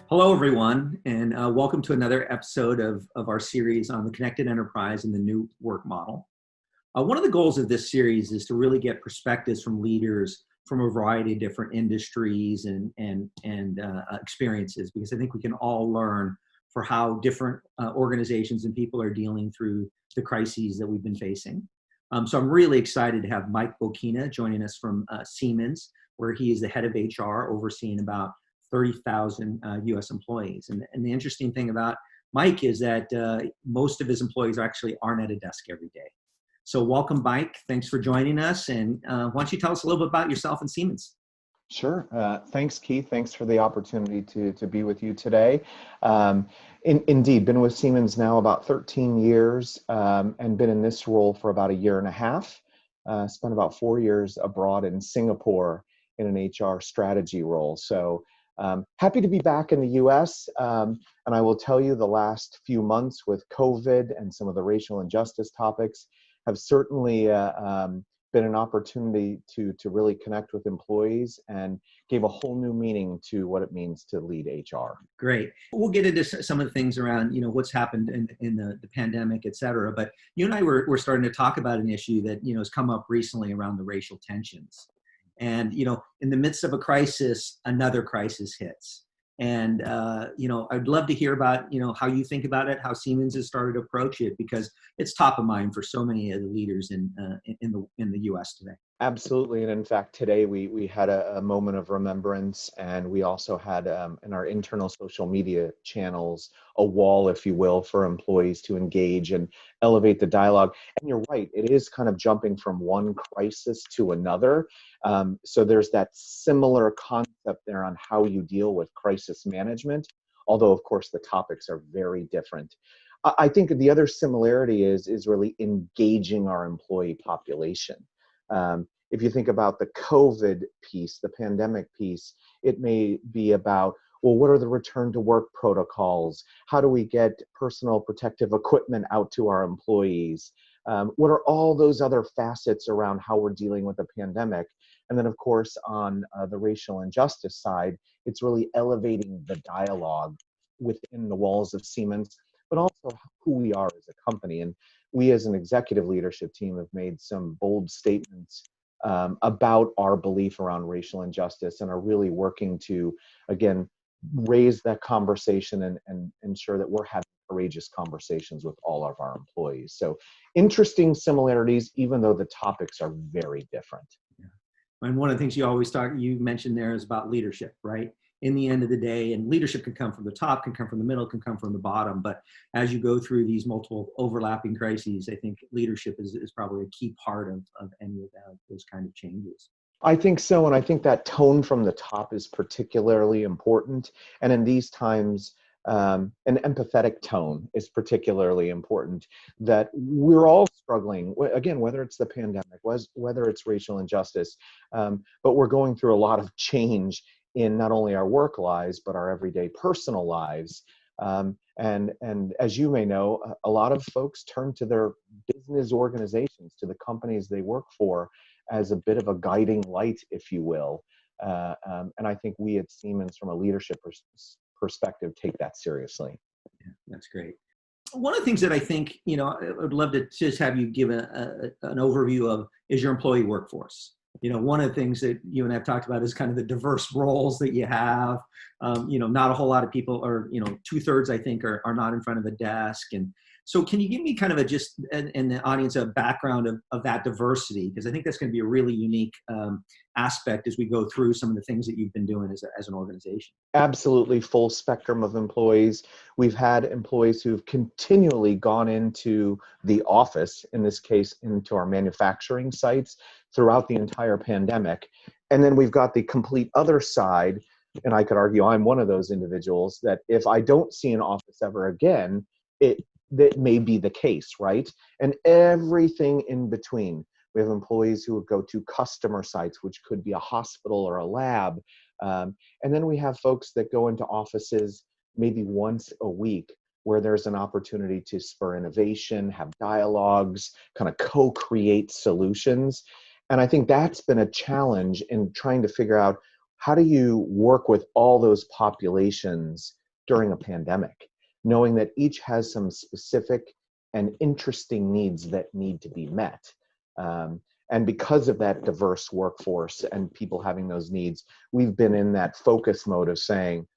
Hello, everyone, and welcome to another episode of our series on the connected enterprise and the new work model. One of the goals of this series is to really get perspectives from leaders from a variety of different industries and experiences, because I think we can all learn for how different organizations and people are dealing through the crises that we've been facing. So I'm really excited to have Mike Bokina joining us from Siemens, where he is the head of HR, overseeing about 30,000 US employees. And the interesting thing about Mike is that most of his employees actually aren't at a desk every day. So welcome, Mike. Thanks for joining us. And why don't you tell us a little bit about yourself and Siemens? Sure. Thanks, Keith. Thanks for the opportunity to be with you today. Indeed, been with Siemens now about 13 years and been in this role for about a year and a half. Spent about 4 years abroad in Singapore in an HR strategy role. So happy to be back in the US. And I will tell you the last few months with COVID and some of the racial injustice topics have certainly been an opportunity to really connect with employees and gave a whole new meaning to what it means to lead HR. Great. We'll get into some of the things around, what's happened in the pandemic, et cetera. But you and I were starting to talk about an issue that, has come up recently around the racial tensions. And, in the midst of a crisis, another crisis hits. And, I'd love to hear about, how you think about it, how Siemens has started to approach it, because it's top of mind for so many of the leaders in the US today. Absolutely. And in fact, today we had a moment of remembrance, and we also had in our internal social media channels, a wall, if you will, for employees to engage and elevate the dialogue. And you're right, it is kind of jumping from one crisis to another. So there's that similar concept there on how you deal with crisis management, although of course the topics are very different. I think the other similarity is really engaging our employee population. If you think about the COVID piece, the pandemic piece, it may be about, well, what are the return to work protocols? How do we get personal protective equipment out to our employees? What are all those other facets around how we're dealing with the pandemic? And then, of course, on the racial injustice side, it's really elevating the dialogue within the walls of Siemens, but also who we are as a company. And we as an executive leadership team have made some bold statements about our belief around racial injustice and are really working to, again, raise that conversation and ensure that we're having courageous conversations with all of our employees. So interesting similarities, even though the topics are very different. Yeah. And one of the things you mentioned there is about leadership, right? In the end of the day, and leadership can come from the top, can come from the middle, can come from the bottom. But as you go through these multiple overlapping crises, I think leadership is probably a key part of any of those kind of changes. I think so. And I think that tone from the top is particularly important. And in these times, an empathetic tone is particularly important, that we're all struggling, again, whether it's the pandemic, whether it's racial injustice, but we're going through a lot of change in not only our work lives, but our everyday personal lives. And as you may know, a lot of folks turn to their business organizations, to the companies they work for, as a bit of a guiding light, if you will. And I think we at Siemens, from a leadership perspective, take that seriously. Yeah, that's great. One of the things that I think, I would love to just have you give an overview of is your employee workforce. One of the things that you and I have talked about is kind of the diverse roles that you have. Not a whole lot of people are, 2/3, I think, are not in front of a desk. And so can you give me kind of and the audience, a background of that diversity? Because I think that's going to be a really unique aspect as we go through some of the things that you've been doing as an organization. Absolutely, full spectrum of employees. We've had employees who've continually gone into the office, in this case, into our manufacturing sites throughout the entire pandemic. And then we've got the complete other side, and I could argue I'm one of those individuals, that if I don't see an office ever again, that may be the case, right? And everything in between. We have employees who would go to customer sites, which could be a hospital or a lab. And then we have folks that go into offices maybe once a week, where there's an opportunity to spur innovation, have dialogues, kind of co-create solutions. And I think that's been a challenge in trying to figure out how do you work with all those populations during a pandemic, knowing that each has some specific and interesting needs that need to be met? And because of that diverse workforce and people having those needs, we've been in that focus mode of saying,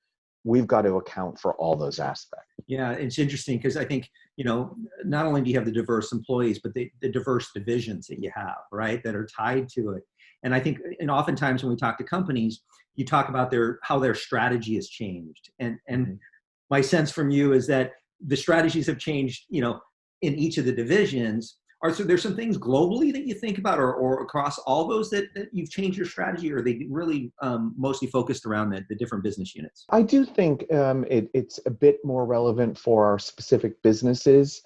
we've got to account for all those aspects. Yeah, it's interesting because I think, not only do you have the diverse employees, but the diverse divisions that you have, right, that are tied to it. And I think, and oftentimes when we talk to companies, you talk about how their strategy has changed. And my sense from you is that the strategies have changed, in each of the divisions. So there's some things globally that you think about or across all those that you've changed your strategy, or are they really mostly focused around the different business units? I do think it's a bit more relevant for our specific businesses.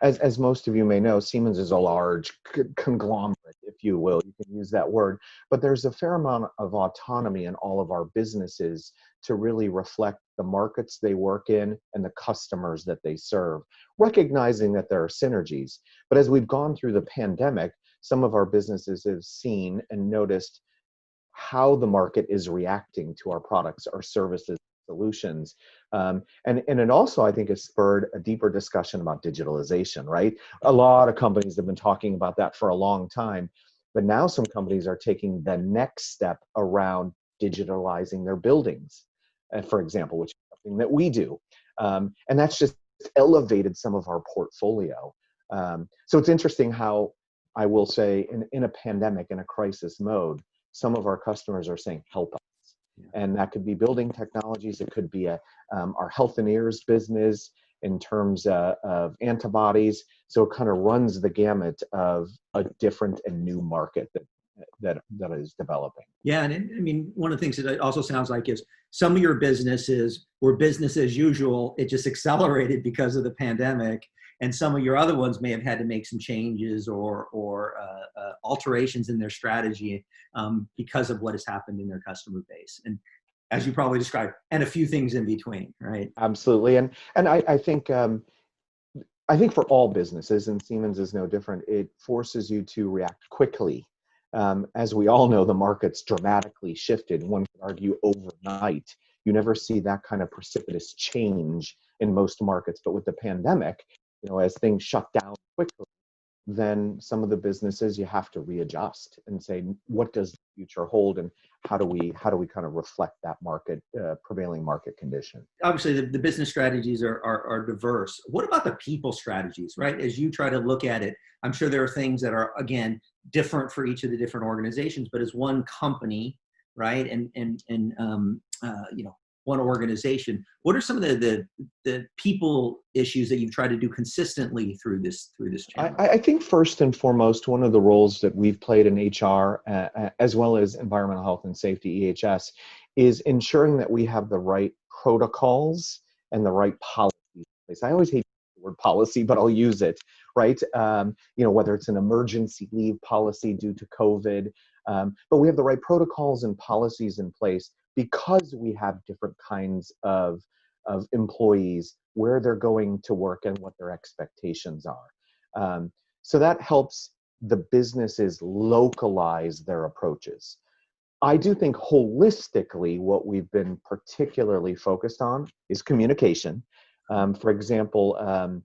As most of you may know, Siemens is a large conglomerate, if you will. You can use that word. But there's a fair amount of autonomy in all of our businesses to really reflect the markets they work in and the customers that they serve, recognizing that there are synergies. But as we've gone through the pandemic, some of our businesses have seen and noticed how the market is reacting to our products, our services, solutions. And it also, I think, has spurred a deeper discussion about digitalization, right? A lot of companies have been talking about that for a long time, but now some companies are taking the next step around digitalizing their buildings, for example, which is something that we do. And that's just elevated some of our portfolio. So it's interesting how, I will say, in a pandemic, in a crisis mode, some of our customers are saying, help us. And that could be building technologies. It could be our health and ears business in terms of antibodies. So it kind of runs the gamut of a different and new market that is developing. Yeah, and I mean, one of the things that it also sounds like is some of your businesses were business as usual. It just accelerated because of the pandemic. And some of your other ones may have had to make some changes or alterations in their strategy because of what has happened in their customer base. And as you probably described, and a few things in between, right? Absolutely. And I think for all businesses, and Siemens is no different, it forces you to react quickly. As we all know, the market's dramatically shifted. One could argue overnight. You never see that kind of precipitous change in most markets. But with the pandemic, as things shut down quickly, then some of the businesses you have to readjust and say, what does the future hold, and how do we kind of reflect that market prevailing market condition? Obviously, the business strategies are diverse. What about the people strategies, right? As you try to look at it, I'm sure there are things that are, again, different for each of the different organizations, but as one company, right, and one organization, what are some of the people issues that you've tried to do consistently through this channel? I think first and foremost, one of the roles that we've played in HR, as well as environmental health and safety, EHS, is ensuring that we have the right protocols and the right policies in place. I always hate the word policy, but I'll use it, right? Whether it's an emergency leave policy due to COVID, but we have the right protocols and policies in place because we have different kinds of employees, where they're going to work and what their expectations are. So that helps the businesses localize their approaches. I do think holistically, what we've been particularly focused on is communication. For example,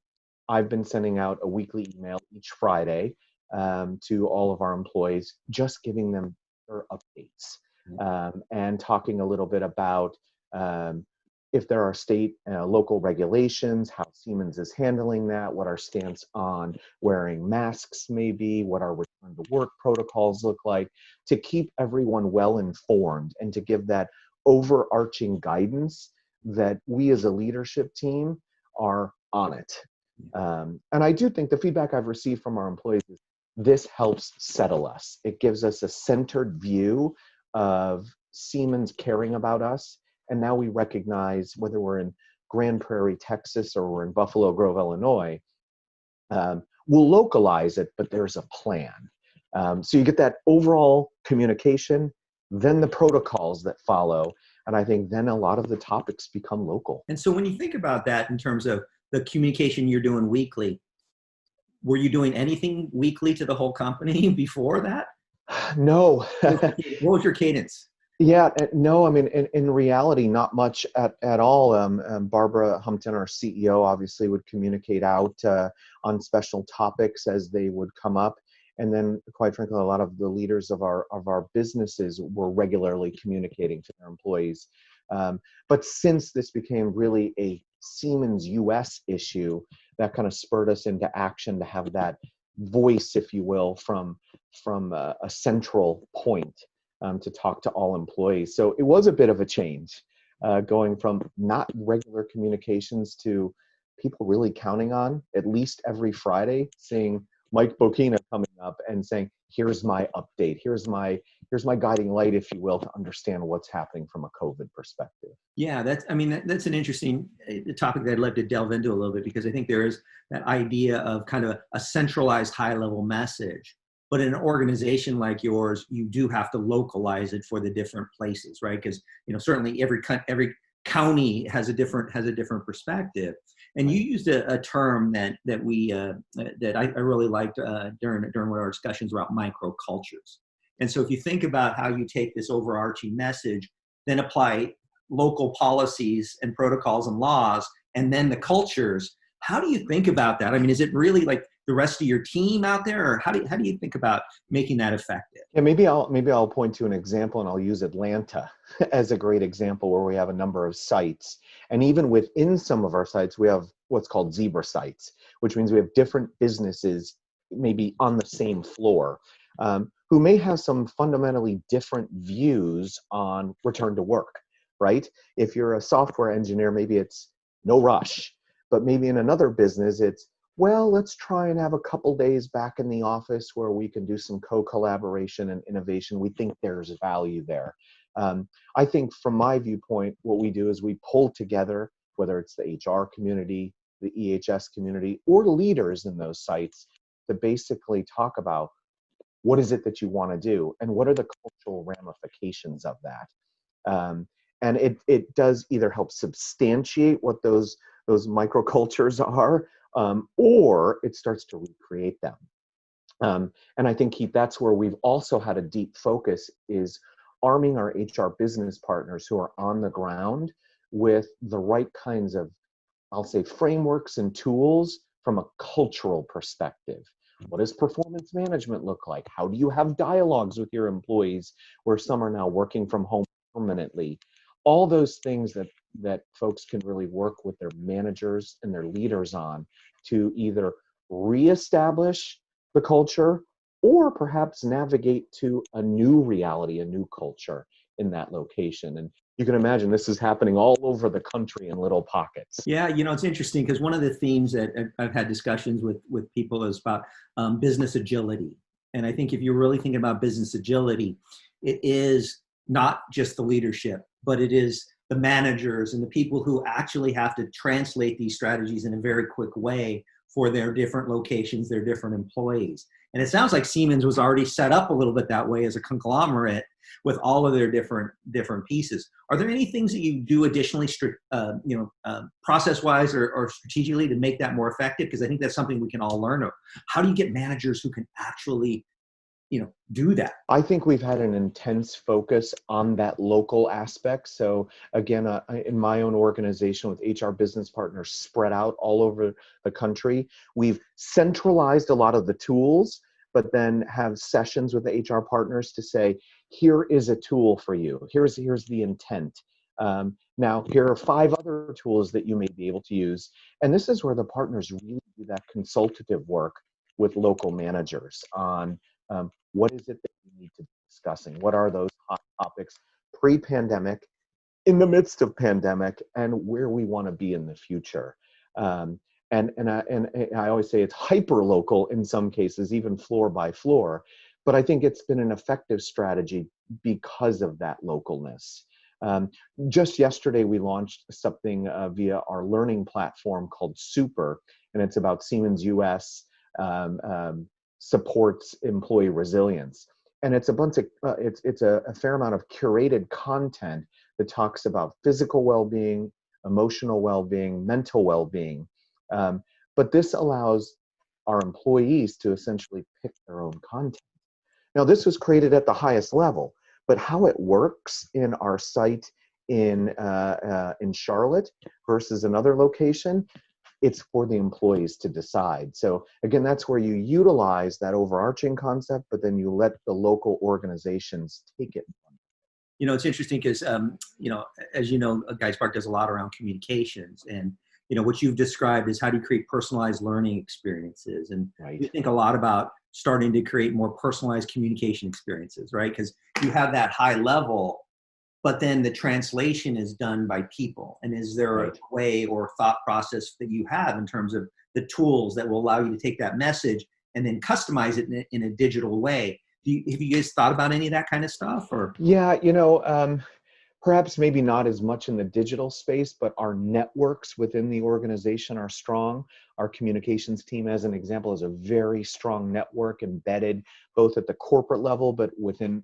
I've been sending out a weekly email each Friday to all of our employees, just giving them their updates. And talking a little bit about if there are state local regulations, how Siemens is handling that, what our stance on wearing masks may be, what our return to work protocols look like, to keep everyone well informed and to give that overarching guidance that we as a leadership team are on it. And I do think the feedback I've received from our employees is this helps settle us. It gives us a centered view of Siemens caring about us. And now we recognize, whether we're in Grand Prairie, Texas, or we're in Buffalo Grove, Illinois, we'll localize it, but there's a plan. So you get that overall communication, then the protocols that follow. And I think then a lot of the topics become local. And so when you think about that in terms of the communication you're doing weekly, were you doing anything weekly to the whole company before that? No. What was your cadence? Yeah, no, I mean, in reality, not much at all. Barbara Humpton, our CEO, obviously would communicate out on special topics as they would come up. And then, quite frankly, a lot of the leaders of our businesses were regularly communicating to their employees. But since this became really a Siemens US issue, that kind of spurred us into action to have that voice, if you will, from a central point to talk to all employees. So it was a bit of a change, going from not regular communications to people really counting on at least every Friday, seeing Mike Bokina coming up and saying, "Here's my update. Here's my guiding light, if you will, to understand what's happening from a COVID perspective." Yeah, that's an interesting topic that I'd love to delve into a little bit, because I think there is that idea of kind of a centralized high level message. But in an organization like yours, you do have to localize it for the different places, right? Because certainly every county has a different perspective. And you Right. used a term that I really liked during one of our discussions about microcultures. And so if you think about how you take this overarching message, then apply local policies and protocols and laws, and then the cultures. How do you think about that? I mean, is it really like the rest of your team out there, or how do you think about making that effective? Yeah, maybe I'll point to an example, and I'll use Atlanta as a great example where we have a number of sites. And even within some of our sites, we have what's called zebra sites, which means we have different businesses maybe on the same floor, who may have some fundamentally different views on return to work, right? If you're a software engineer, maybe it's no rush, but maybe in another business, it's, well, let's try and have a couple days back in the office where we can do some co-collaboration and innovation. We think there's value there. I think from my viewpoint, what we do is we pull together, whether it's the HR community, the EHS community, or the leaders in those sites, to basically talk about what is it that you want to do and what are the cultural ramifications of that. And it does either help substantiate what those microcultures are, or it starts to recreate them. And I think, Keith, that's where we've also had a deep focus, is arming our HR business partners who are on the ground with the right kinds of, I'll say, frameworks and tools from a cultural perspective. What does performance management look like? How do you have dialogues with your employees where some are now working from home permanently? All those things that folks can really work with their managers and their leaders on to either reestablish the culture or perhaps navigate to a new reality, a new culture in that location. And you can imagine this is happening all over the country in little pockets. Yeah, it's interesting, because one of the themes that I've had discussions with people is about business agility. And I think if you're really thinking about business agility, it is not just the leadership, but it is the managers and the people who actually have to translate these strategies in a very quick way for their different locations, their different employees. And it sounds like Siemens was already set up a little bit that way as a conglomerate with all of their different pieces. Are there any things that you do additionally, process-wise or strategically, to make that more effective? Because I think that's something we can all learn. How do you get managers who can actually, do that? I think we've had an intense focus on that local aspect. So again, in my own organization with HR business partners spread out all over the country, we've centralized a lot of the tools, but then have sessions with the HR partners to say, here is a tool for you. Here's the intent. Now, here are 5 other tools that you may be able to use. And this is where the partners really do that consultative work with local managers on what is it that we need to be discussing? What are those hot topics pre-pandemic, in the midst of pandemic, and where we want to be in the future? And I always say it's hyper local in some cases, even floor by floor. But I think it's been an effective strategy because of that localness. Just yesterday, we launched something via our learning platform called Super, and it's about Siemens US. Supports employee resilience, and it's a bunch of it's a fair amount of curated content that talks about physical well-being, emotional well-being, mental well-being. But this allows our employees to essentially pick their own content. Now, this was created at the highest level, but how it works in our site in Charlotte versus another location, it's for the employees to decide. So again, that's where you utilize that overarching concept, but then you let the local organizations take it. It's interesting because, as you know, GuideSpark does a lot around communications, and what you've described is how do you create personalized learning experiences, and Right. you think a lot about starting to create more personalized communication experiences, right? Because you have that high level, but then the translation is done by people. And is there a Right. way or thought process that you have in terms of the tools that will allow you to take that message and then customize it in a digital way? Have you guys thought about any of that kind of stuff? Or Yeah, perhaps maybe not as much in the digital space, but our networks within the organization are strong. Our communications team, as an example, is a very strong network embedded both at the corporate level, but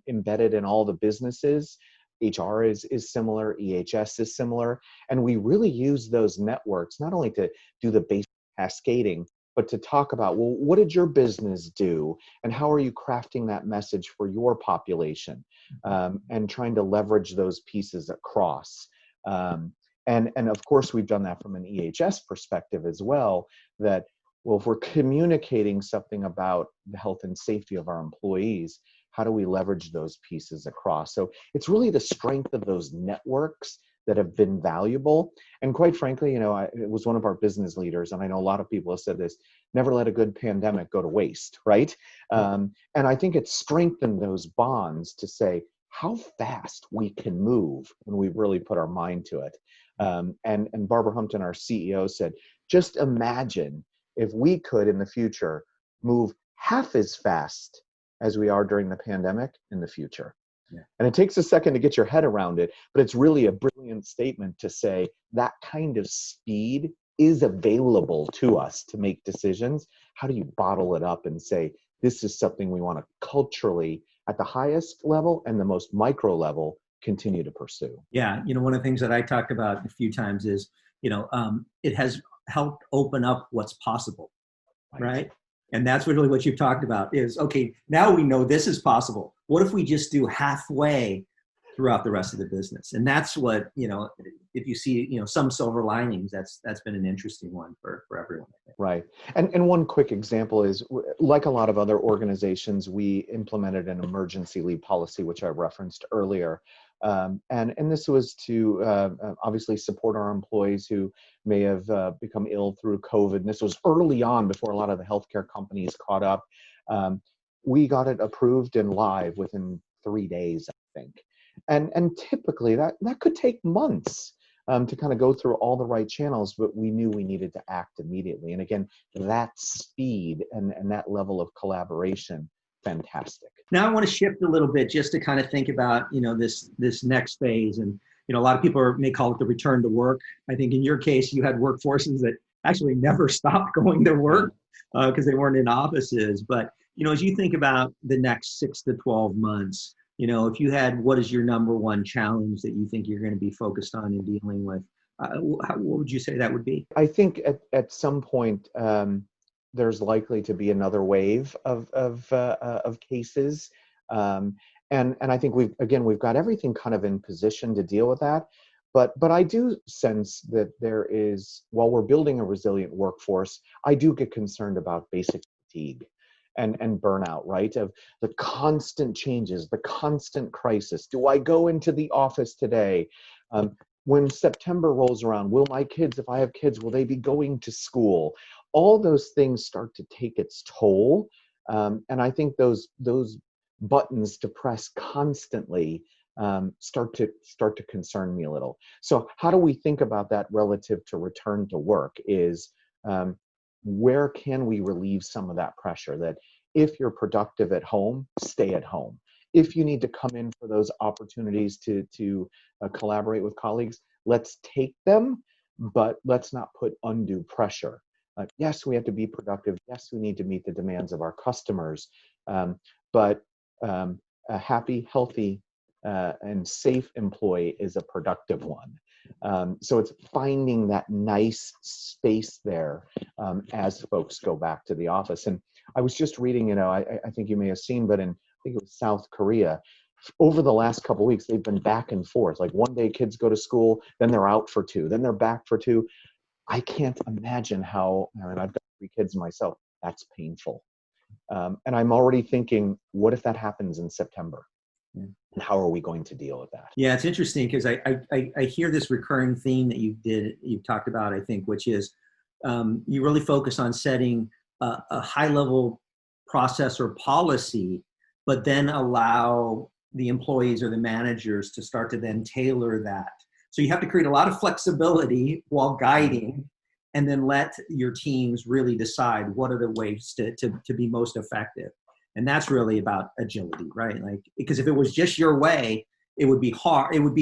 embedded in all the businesses. HR is similar, EHS is similar, and we really use those networks not only to do the basic cascading, but to talk about, well, what did your business do, and how are you crafting that message for your population, and trying to leverage those pieces across. And of course, we've done that from an EHS perspective as well, that, well, if we're communicating something about the health and safety of our employees, how do we leverage those pieces across? So it's really the strength of those networks that have been valuable. And quite frankly, it was one of our business leaders, and I know a lot of people have said this, never let a good pandemic go to waste, right? And I think it's strengthened those bonds to say how fast we can move when we really put our mind to it. And Barbara Humpton, our CEO, said, just imagine if we could in the future move half as fast as we are during the pandemic in the future. Yeah. And it takes a second to get your head around it, but it's really a brilliant statement to say that kind of speed is available to us to make decisions. How do you bottle it up and say, this is something we want to culturally, at the highest level and the most micro level, continue to pursue? Yeah, one of the things that I talked about a few times is, it has helped open up what's possible, right? And that's really what you've talked about is, okay, now we know this is possible. What if we just do halfway throughout the rest of the business? And that's what, if you see, some silver linings, that's been an interesting one for everyone, I think. Right. And one quick example is, like a lot of other organizations, we implemented an emergency leave policy, which I referenced earlier. And this was to obviously support our employees who may have become ill through COVID. And this was early on before a lot of the healthcare companies caught up. We got it approved and live within 3 days, I think. And typically that could take months to kind of go through all the right channels, but we knew we needed to act immediately. And again, that speed and that level of collaboration, fantastic. Now I want to shift a little bit just to kind of think about, this next phase. And, a lot of people may call it the return to work. I think in your case, you had workforces that actually never stopped going to work because they weren't in offices. But, as you think about the next 6 to 12 months, if you had, what is your number one challenge that you think you're going to be focused on and dealing with? What would you say that would be? I think at some point, there's likely to be another wave of cases. And I think we've got everything kind of in position to deal with that. But I do sense that there is, while we're building a resilient workforce, I do get concerned about basic fatigue and burnout, right? Of the constant changes, the constant crisis. Do I go into the office today? When September rolls around, will my kids, if I have kids, will they be going to school? All those things start to take its toll. And I think those buttons to press constantly start to concern me a little. So how do we think about that relative to return to work is, where can we relieve some of that pressure? That if you're productive at home, stay at home. If you need to come in for those opportunities to collaborate with colleagues, let's take them, but let's not put undue pressure. Yes, we have to be productive. Yes, we need to meet the demands of our customers, but a happy, healthy, and safe employee is a productive one. So it's finding that nice space there as folks go back to the office. And I was just reading, I think you may have seen, but I think it was South Korea, over the last couple of weeks, they've been back and forth. Like one day kids go to school, then they're out for 2, then they're back for 2. I can't imagine how, I mean, I've got 3 kids myself. That's painful. And I'm already thinking, what if that happens in September? Yeah. And how are we going to deal with that? Yeah, it's interesting because I hear this recurring theme that you've talked about, I think, which is you really focus on setting a high level process or policy, but then allow the employees or the managers to start to then tailor that. So you have to create a lot of flexibility while guiding, and then let your teams really decide what are the ways to be most effective. And that's really about agility, right? Like, because if it was just your way, it would be hard. It would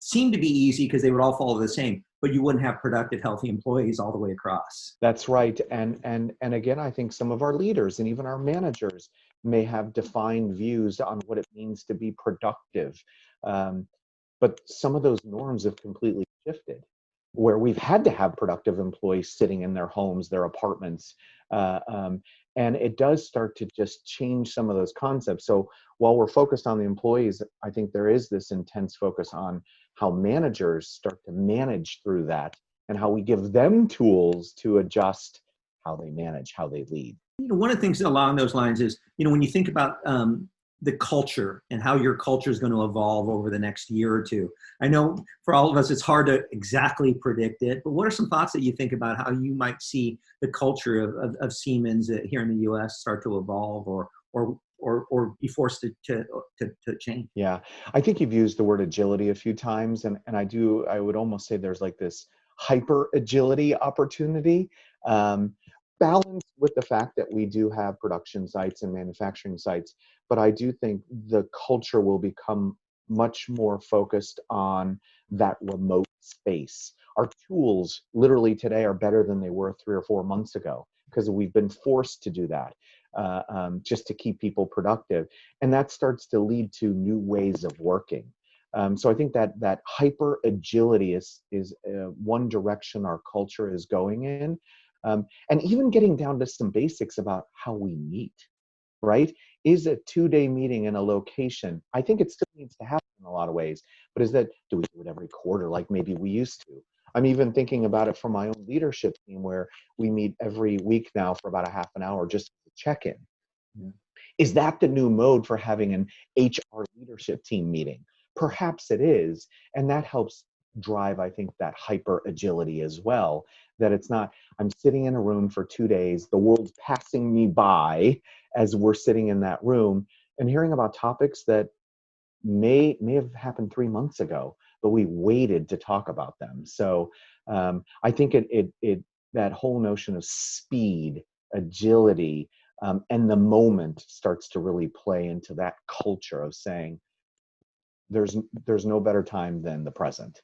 seem to be easy because they would all follow the same, but you wouldn't have productive, healthy employees all the way across. That's right. And again, I think some of our leaders and even our managers may have defined views on what it means to be productive. But some of those norms have completely shifted, where we've had to have productive employees sitting in their homes, their apartments. And it does start to just change some of those concepts. So while we're focused on the employees, I think there is this intense focus on how managers start to manage through that and how we give them tools to adjust how they manage, how they lead. One of the things along those lines is, when you think about the culture and how your culture is going to evolve over the next year or two. I know for all of us, it's hard to exactly predict it, but what are some thoughts that you think about how you might see the culture of Siemens here in the U.S. start to evolve or be forced to change? Yeah, I think you've used the word agility a few times, and I would almost say there's like this hyper agility opportunity, balanced with the fact that we do have production sites and manufacturing sites, but I do think the culture will become much more focused on that remote space. Our tools literally today are better than they were 3 or 4 months ago because we've been forced to do that. Just to keep people productive. And that starts to lead to new ways of working. So I think that hyper agility is one direction our culture is going in. And even getting down to some basics about how we meet, right? Is a 2-day meeting in a location? I think it still needs to happen in a lot of ways, but do we do it every quarter like maybe we used to? I'm even thinking about it from my own leadership team where we meet every week now for about a half an hour just to check in. Yeah. Is that the new mode for having an HR leadership team meeting? Perhaps it is. And that helps drive, I think, that hyper agility as well. That it's not, I'm sitting in a room for 2 days, the world's passing me by as we're sitting in that room and hearing about topics that may have happened 3 months ago, but we waited to talk about them. So I think that whole notion of speed, agility, and the moment starts to really play into that culture of saying there's no better time than the present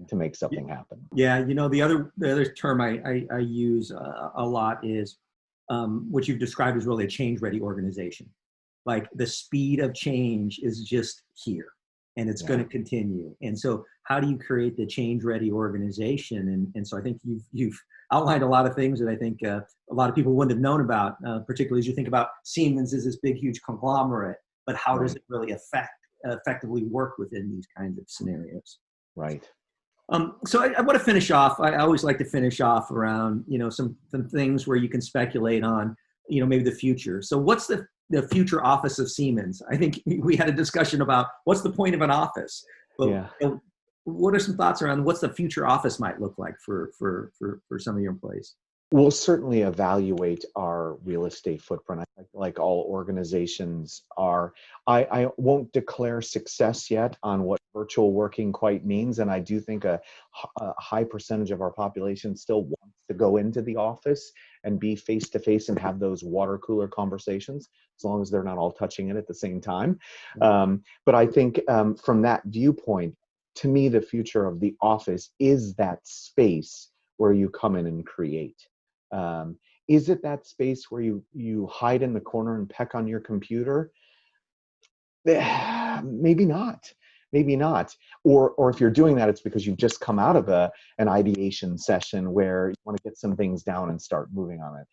to make something happen. Yeah, the other term I use a lot is what you've described as really a change-ready organization. Like the speed of change is just here, and it's going to continue. And so, how do you create the change-ready organization? And so, I think you've outlined a lot of things that I think a lot of people wouldn't have known about, particularly as you think about Siemens as this big, huge conglomerate. But how does it really effectively work within these kinds of scenarios? Right. So I want to finish off. I always like to finish off around, some things where you can speculate on, maybe the future. So what's the future office of Siemens? I think we had a discussion about what's the point of an office. But what are some thoughts around what's the future office might look like for some of your employees? We'll certainly evaluate our real estate footprint, like all organizations are. I won't declare success yet on what virtual working quite means, and I do think a high percentage of our population still wants to go into the office and be face-to-face and have those water cooler conversations, as long as they're not all touching it at the same time. But I think from that viewpoint, to me, the future of the office is that space where you come in and create. Is it that space where you hide in the corner and peck on your computer? Maybe not. Maybe not. Or if you're doing that, it's because you've just come out of an ideation session where you want to get some things down and start moving on it.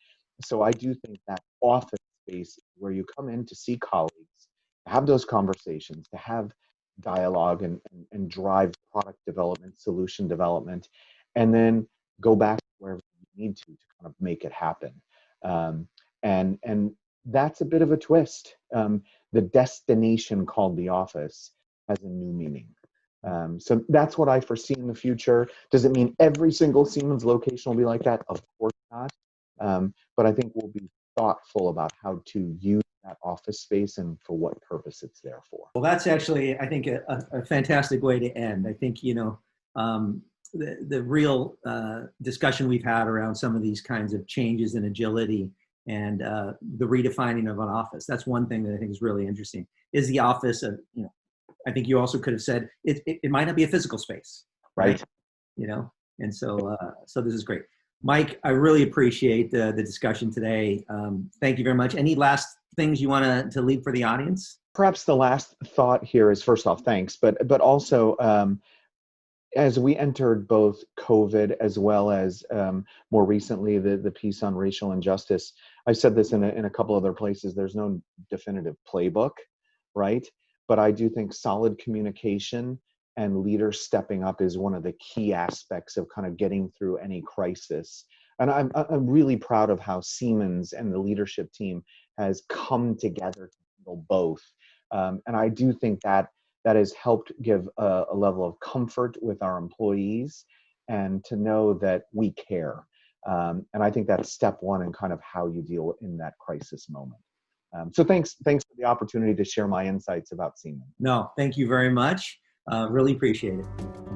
So I do think that office space where you come in to see colleagues, have those conversations, to have dialogue and drive product development, solution development, and then go back wherever you need to kind of make it happen. And that's a bit of a twist. The destination called the office has a new meaning. So that's what I foresee in the future. Does it mean every single Siemens location will be like that? Of course not. But I think we'll be thoughtful about how to use that office space and for what purpose it's there for. Well, that's actually, I think, a fantastic way to end. I think, the real discussion we've had around some of these kinds of changes in agility and the redefining of an office. That's one thing that I think is really interesting. Is the office I think you also could have said it might not be a physical space, right? And so this is great. Mike, I really appreciate the discussion today. Thank you very much. Any last things you want to leave for the audience? Perhaps the last thought here is, first off, thanks, but also as we entered both COVID as well as more recently the piece on racial injustice, I've said this in a couple other places, there's no definitive playbook, right? But I do think solid communication and leaders stepping up is one of the key aspects of kind of getting through any crisis. And I'm really proud of how Siemens and the leadership team has come together to handle both. And I do think that has helped give a level of comfort with our employees and to know that we care. And I think that's step one in kind of how you deal in that crisis moment. So thanks for the opportunity to share my insights about Siemens. No, thank you very much. Really appreciate it.